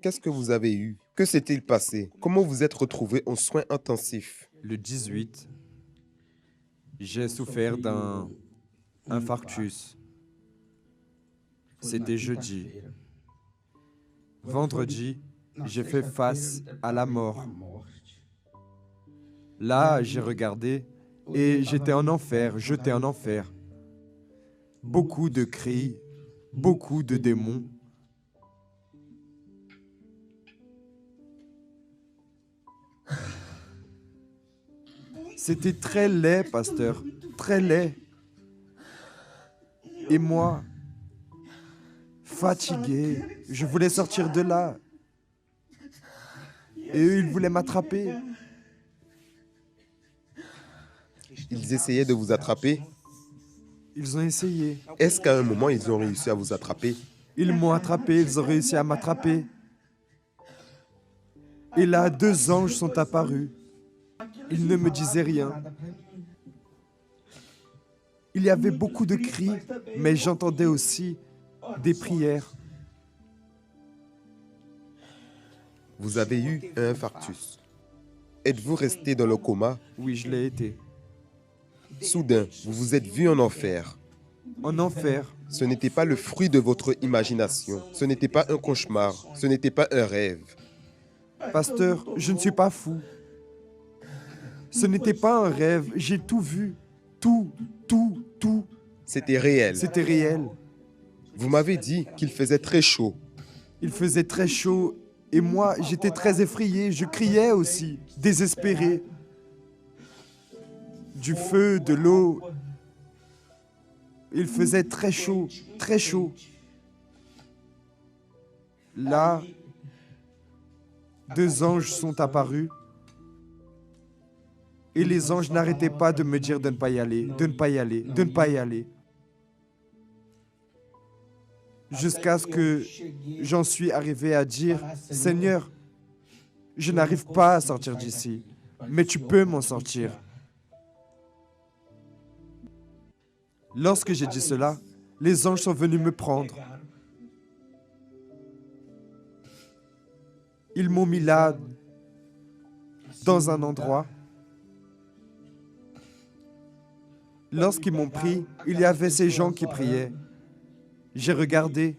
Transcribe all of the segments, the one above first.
Qu'est-ce que vous avez eu? Que s'est-il passé? Comment vous êtes retrouvé en soins intensifs? Le 18, j'ai souffert d'un infarctus. C'était jeudi. Vendredi, j'ai fait face à la mort. Là, j'ai regardé et j'étais en enfer, jeté en enfer. Beaucoup de cris, beaucoup de démons. C'était très laid, pasteur, très laid. Et moi, fatigué, je voulais sortir de là. Et eux, ils voulaient m'attraper. Ils essayaient de vous attraper. Ils ont essayé. Est-ce qu'à un moment, ils ont réussi à vous attraper? Ils m'ont attrapé, ils ont réussi à m'attraper. Et là, 2 anges sont apparus. Ils ne me disaient rien. Il y avait beaucoup de cris, mais j'entendais aussi des prières. Vous avez eu un infarctus. Êtes-vous resté dans le coma? Oui, je l'ai été. Soudain, vous vous êtes vu en enfer. En enfer. Ce n'était pas le fruit de votre imagination. Ce n'était pas un cauchemar. Ce n'était pas un rêve. Pasteur, je ne suis pas fou. Ce n'était pas un rêve. J'ai tout vu. Tout. C'était réel. C'était réel. Vous m'avez dit qu'il faisait très chaud. Il faisait très chaud et moi, j'étais très effrayé. Je criais aussi, désespéré. Du feu, de l'eau. Il faisait très chaud, très chaud. Là, 2 anges sont apparus. Et les anges n'arrêtaient pas de me dire de ne pas y aller, de ne pas y aller, de ne pas y aller. Jusqu'à ce que j'en suis arrivé à dire, Seigneur, je n'arrive pas à sortir d'ici, mais tu peux m'en sortir. Lorsque j'ai dit cela, les anges sont venus me prendre. Ils m'ont mis là, dans un endroit. Lorsqu'ils m'ont pris, il y avait ces gens qui priaient. J'ai regardé.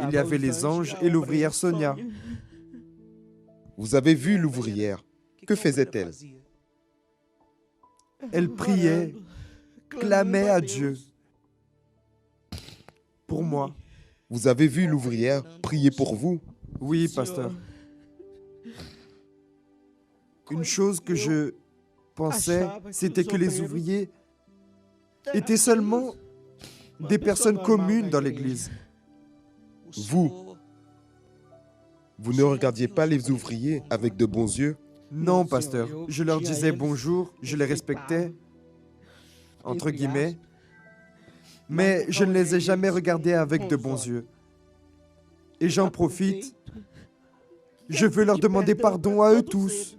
Il y avait les anges et l'ouvrière Sonia. Vous avez vu l'ouvrière. Que faisait-elle? Elle priait, clamait à Dieu. Pour moi. Vous avez vu l'ouvrière prier pour vous? Oui, pasteur. Une chose que je pensais, c'était que les ouvriers étaient seulement des personnes communes dans l'Église. Vous ne regardiez pas les ouvriers avec de bons yeux? Non, pasteur. Je leur disais bonjour, je les respectais, entre guillemets, mais je ne les ai jamais regardés avec de bons yeux. Et j'en profite. Je veux leur demander pardon à eux tous.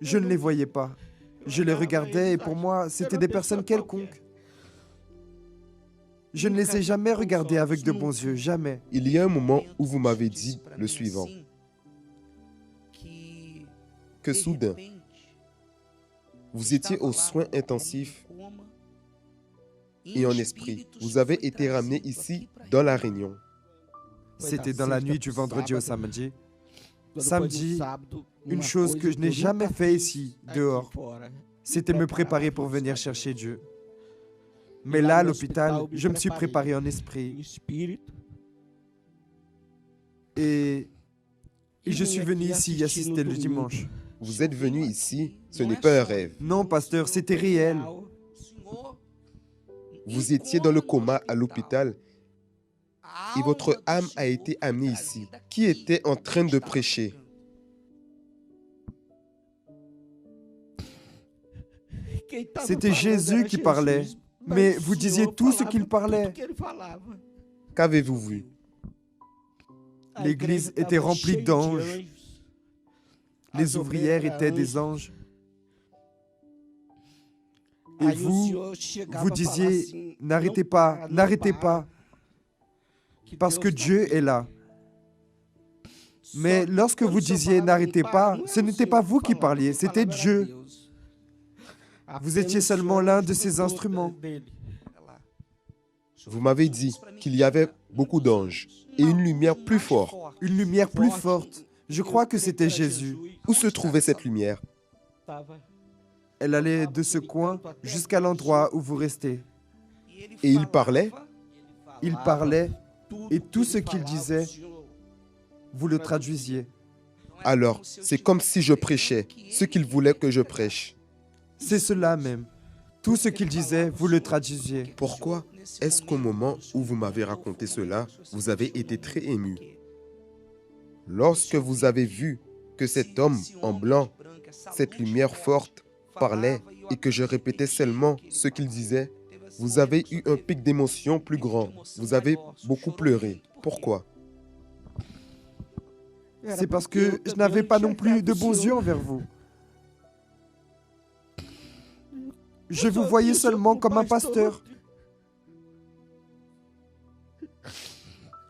Je ne les voyais pas. Je les regardais et pour moi, c'était des personnes quelconques. Je ne les ai jamais regardés avec de bons yeux, jamais. Il y a un moment où vous m'avez dit le suivant, que soudain, vous étiez aux soins intensifs et en esprit. Vous avez été ramené ici dans la Réunion. C'était dans la nuit du vendredi au samedi. Samedi, une chose que je n'ai jamais fait ici, dehors, c'était me préparer pour venir chercher Dieu. Mais là, à l'hôpital, je me suis préparé en esprit. Et je suis venu ici y assister le dimanche. Vous êtes venu ici, ce n'est pas un rêve. Non, pasteur, c'était réel. Vous étiez dans le coma à l'hôpital et votre âme a été amenée ici. Qui était en train de prêcher? C'était Jésus qui parlait. Mais vous disiez tout ce qu'il parlait. Qu'avez-vous vu? L'église était remplie d'anges. Les ouvrières étaient des anges. Et vous disiez, n'arrêtez pas, parce que Dieu est là. Mais lorsque vous disiez, n'arrêtez pas, ce n'était pas vous qui parliez, c'était Dieu. Vous étiez seulement l'un de ses instruments. Vous m'avez dit qu'il y avait beaucoup d'anges et une lumière plus forte. Une lumière plus forte. Je crois que c'était Jésus. Où se trouvait cette lumière? Elle allait de ce coin jusqu'à l'endroit où vous restez. Et il parlait? Il parlait et tout ce qu'il disait, vous le traduisiez. Alors, c'est comme si je prêchais ce qu'il voulait que je prêche. C'est cela même. Tout ce qu'il disait, vous le traduisiez. Pourquoi est-ce qu'au moment où vous m'avez raconté cela, vous avez été très ému? Lorsque vous avez vu que cet homme en blanc, cette lumière forte, parlait et que je répétais seulement ce qu'il disait, vous avez eu un pic d'émotion plus grand. Vous avez beaucoup pleuré. Pourquoi? C'est parce que je n'avais pas non plus de bons yeux envers vous. Je vous voyais seulement comme un pasteur.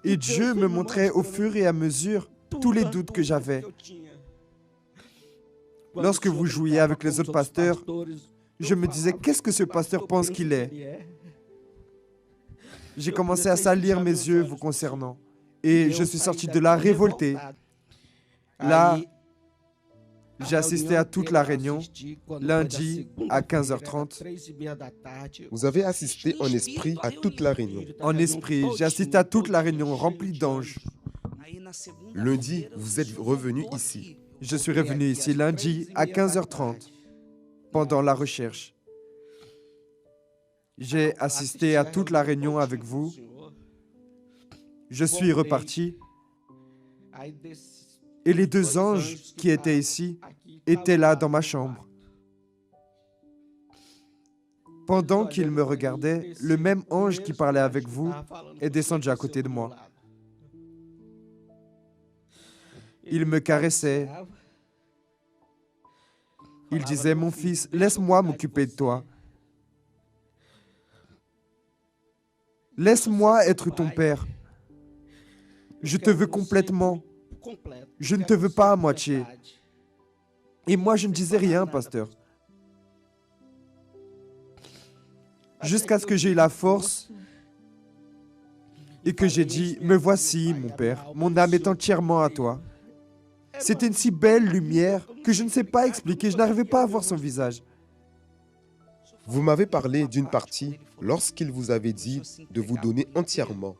Et Dieu me montrait au fur et à mesure tous les doutes que j'avais. Lorsque vous jouiez avec les autres pasteurs, je me disais, qu'est-ce que ce pasteur pense qu'il est? J'ai commencé à salir mes yeux vous concernant. Et je suis sorti de là révolté. Là, j'ai assisté à toute la réunion, lundi à 15h30. Vous avez assisté en esprit à toute la réunion. En esprit, j'ai assisté à toute la réunion remplie d'anges. Lundi, vous êtes revenu ici. Je suis revenu ici lundi à 15h30, pendant la recherche. J'ai assisté à toute la réunion avec vous. Je suis reparti. Et les deux anges qui étaient ici étaient là dans ma chambre. Pendant qu'ils me regardaient, le même ange qui parlait avec vous est descendu à côté de moi. Il me caressait. Il disait, mon fils, laisse-moi m'occuper de toi. Laisse-moi être ton père. Je te veux complètement. Je ne te veux pas à moitié. Et moi, je ne disais rien, pasteur. Jusqu'à ce que j'ai eu la force et que j'ai dit, me voici, mon père, mon âme est entièrement à toi. C'était une si belle lumière que je ne sais pas expliquer, je n'arrivais pas à voir son visage. Vous m'avez parlé d'une partie lorsqu'il vous avait dit de vous donner entièrement.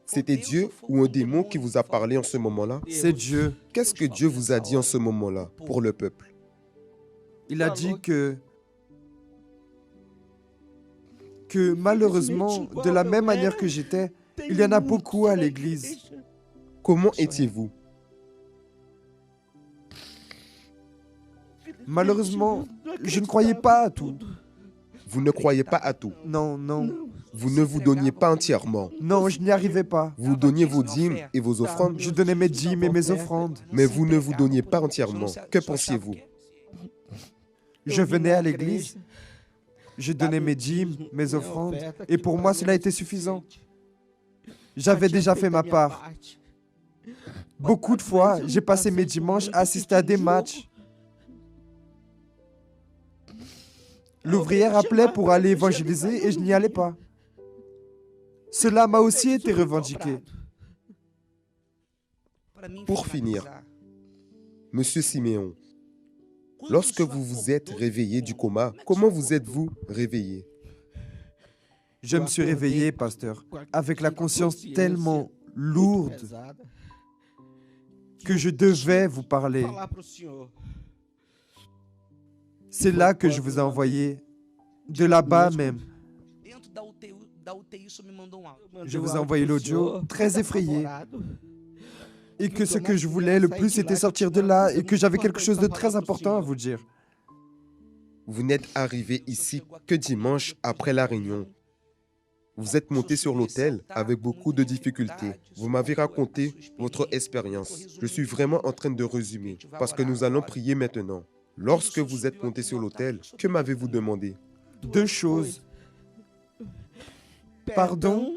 C'était Dieu ou un démon qui vous a parlé en ce moment-là? C'est Dieu. Qu'est-ce que Dieu vous a dit en ce moment-là pour le peuple? Il a dit que malheureusement, de la même manière que j'étais, il y en a beaucoup à l'église. Comment étiez-vous? Malheureusement, je ne croyais pas à tout. Vous ne croyez pas à tout. Non, non. Vous ne vous donniez pas entièrement. Non, je n'y arrivais pas. Vous donniez vos dîmes et vos offrandes. Je donnais mes dîmes et mes offrandes. Mais vous ne vous donniez pas entièrement. Que pensiez-vous? Je venais à l'église. Je donnais mes dîmes, mes offrandes. Et pour moi, cela était suffisant. J'avais déjà fait ma part. Beaucoup de fois, j'ai passé mes dimanches à assister à des matchs. L'ouvrière appelait pour aller évangéliser et je n'y allais pas. Cela m'a aussi été revendiqué. Pour finir, Monsieur Siméon, lorsque vous vous êtes réveillé du coma, comment vous êtes-vous réveillé? Je me suis réveillé, pasteur, avec la conscience tellement lourde que je devais vous parler. C'est là que je vous ai envoyé, de là-bas même. Je vous ai envoyé l'audio, très effrayé. Et que ce que je voulais le plus, c'était sortir de là et que j'avais quelque chose de très important à vous dire. Vous n'êtes arrivé ici que dimanche après la réunion. Vous êtes monté sur l'autel avec beaucoup de difficultés. Vous m'avez raconté votre expérience. Je suis vraiment en train de résumer parce que nous allons prier maintenant. Lorsque vous êtes monté sur l'autel, que m'avez-vous demandé? deux choses, pardon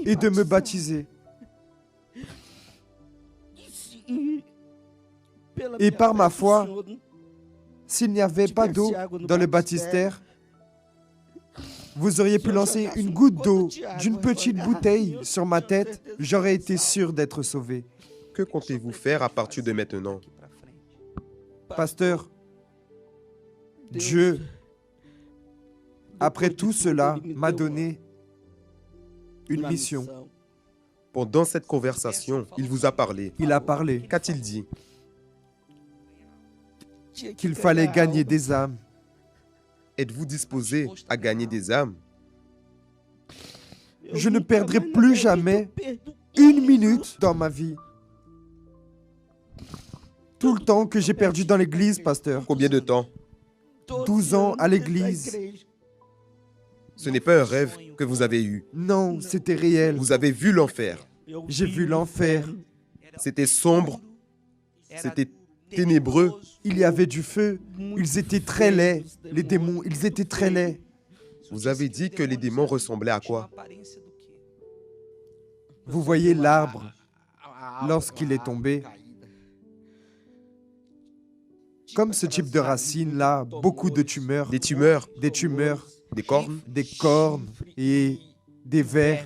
et de me baptiser. Et par ma foi, s'il n'y avait pas d'eau dans le baptistère, vous auriez pu lancer une goutte d'eau d'une petite bouteille sur ma tête, j'aurais été sûr d'être sauvé. Que comptez-vous faire à partir de maintenant? Pasteur, Dieu, après tout cela, m'a donné une mission. Pendant cette conversation, il vous a parlé. Il a parlé Qu'a-t-il dit? qu'il fallait gagner des âmes. Êtes-vous disposé à gagner des âmes? Je ne perdrai plus jamais une minute dans ma vie. Tout le temps que j'ai perdu dans l'église, pasteur. Combien de temps? 12 ans à l'église. Ce n'est pas un rêve que vous avez eu. Non, c'était réel. Vous avez vu l'enfer. J'ai vu l'enfer. C'était sombre. C'était ténébreux. Il y avait du feu. Ils étaient très laids. Les démons, ils étaient très laids. Vous avez dit que les démons ressemblaient à quoi? Vous voyez l'arbre, lorsqu'il est tombé. Comme ce type de racine-là, beaucoup de tumeurs. Des tumeurs, Des tumeurs, des cornes, des cornes et des vers.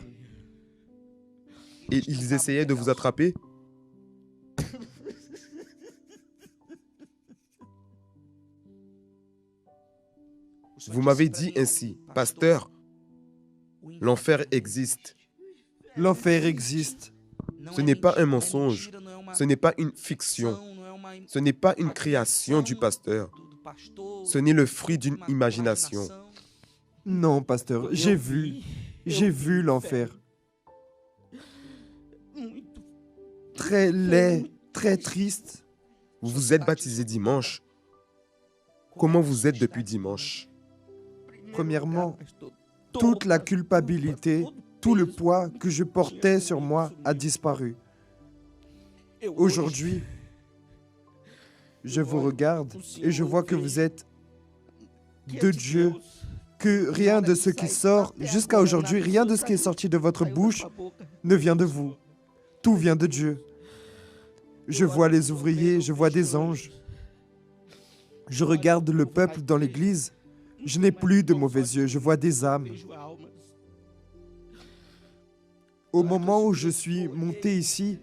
et ils essayaient de vous attraper? Vous m'avez dit ainsi, pasteur, l'enfer existe. L'enfer existe. Ce n'est pas un mensonge, ce n'est pas une fiction, ce n'est pas une création du pasteur, ce n'est le fruit d'une imagination. Non, pasteur, j'ai vu l'enfer. Très laid, très triste. Vous vous êtes baptisé dimanche. Comment vous êtes depuis dimanche? Premièrement, toute la culpabilité, tout le poids que je portais sur moi a disparu. Aujourd'hui, je vous regarde et je vois que vous êtes de Dieu, que rien de ce qui sort jusqu'à aujourd'hui, rien de ce qui est sorti de votre bouche ne vient de vous. Tout vient de Dieu. Je vois les ouvriers, je vois des anges. Je regarde le peuple dans l'église. Je n'ai plus de mauvais yeux, je vois des âmes. Au moment où je suis monté ici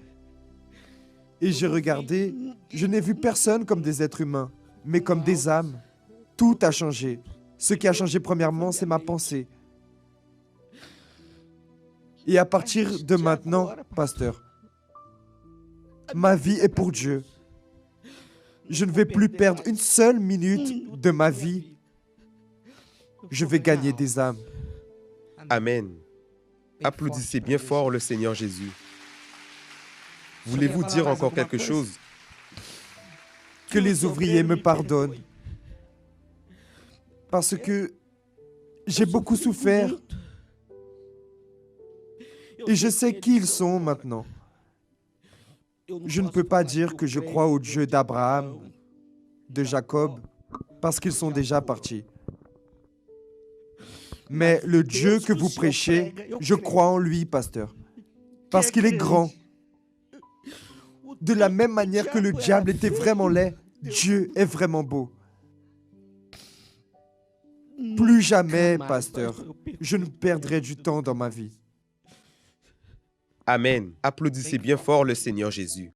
et j'ai regardé, je n'ai vu personne comme des êtres humains, mais comme des âmes. Tout a changé. Ce qui a changé premièrement, c'est ma pensée. Et à partir de maintenant, pasteur, ma vie est pour Dieu. Je ne vais plus perdre une seule minute de ma vie. Je vais gagner des âmes. Amen. Applaudissez bien fort le Seigneur Jésus. Voulez-vous dire encore quelque chose? Que les ouvriers me pardonnent. Parce que j'ai beaucoup souffert. Et je sais qui ils sont maintenant. Je ne peux pas dire que je crois au Dieu d'Abraham, de Jacob, parce qu'ils sont déjà partis. Mais le Dieu que vous prêchez, je crois en lui, pasteur, parce qu'il est grand. De la même manière que le diable était vraiment laid, Dieu est vraiment beau. Plus jamais, pasteur, je ne perdrai du temps dans ma vie. Amen. Applaudissez bien fort le Seigneur Jésus.